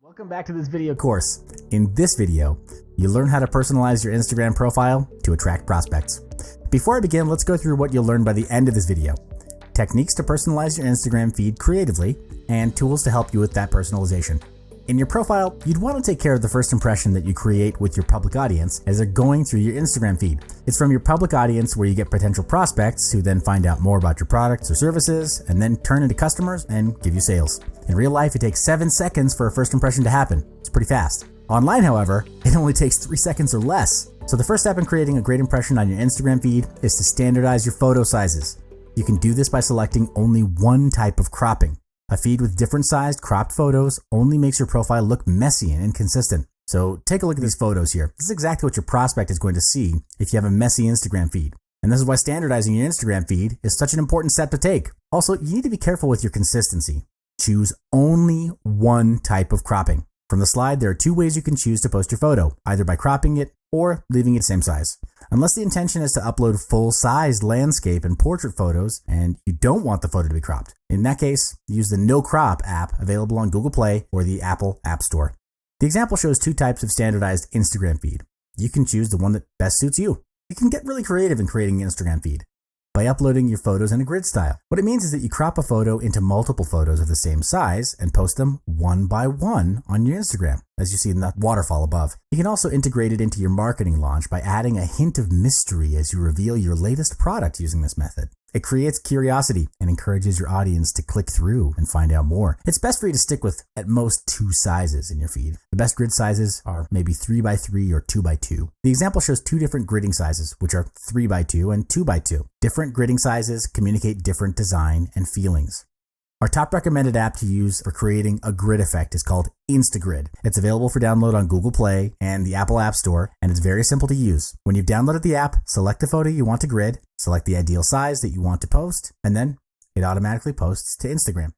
Welcome back to this video course. In this video, you learn how to personalize your Instagram profile to attract prospects. Before I begin, let's go through what you'll learn by the end of this video. Techniques to personalize your Instagram feed creatively and tools to help you with that personalization. In your profile, you'd want to take care of the first impression that you create with your public audience as they're going through your Instagram feed. It's from your public audience where you get potential prospects who then find out more about your products or services and then turn into customers and give you sales. In real life, it takes 7 seconds for a first impression to happen. It's pretty fast. Online, however, it only takes 3 seconds or less. So the first step in creating a great impression on your Instagram feed is to standardize your photo sizes. You can do this by selecting only one type of cropping. A feed with different sized cropped photos only makes your profile look messy and inconsistent. So take a look at these photos here. This is exactly what your prospect is going to see if you have a messy Instagram feed. And this is why standardizing your Instagram feed is such an important step to take. Also, you need to be careful with your consistency. Choose only one type of cropping. From the slide, there are 2 ways you can choose to post your photo, either by cropping it or leaving it same size. Unless the intention is to upload full-sized landscape and portrait photos and you don't want the photo to be cropped. In that case, use the No Crop app available on Google Play or the Apple App Store. The example shows 2 types of standardized Instagram feed. You can choose the one that best suits you. You can get really creative in creating an Instagram feed by uploading your photos in a grid style. What it means is that you crop a photo into multiple photos of the same size and post them one by one on your Instagram, as you see in the waterfall above. You can also integrate it into your marketing launch by adding a hint of mystery as you reveal your latest product using this method. It creates curiosity and encourages your audience to click through and find out more. It's best for you to stick with at most 2 sizes in your feed. The best grid sizes are maybe 3x3 or 2x2. The example shows 2 different gridding sizes, which are 3x2 and 2x2. Different gridding sizes communicate different design and feelings. Our top recommended app to use for creating a grid effect is called Instagrid. It's available for download on Google Play and the Apple App Store, and it's very simple to use. When you've downloaded the app, select the photo you want to grid, select the ideal size that you want to post, and then it automatically posts to Instagram.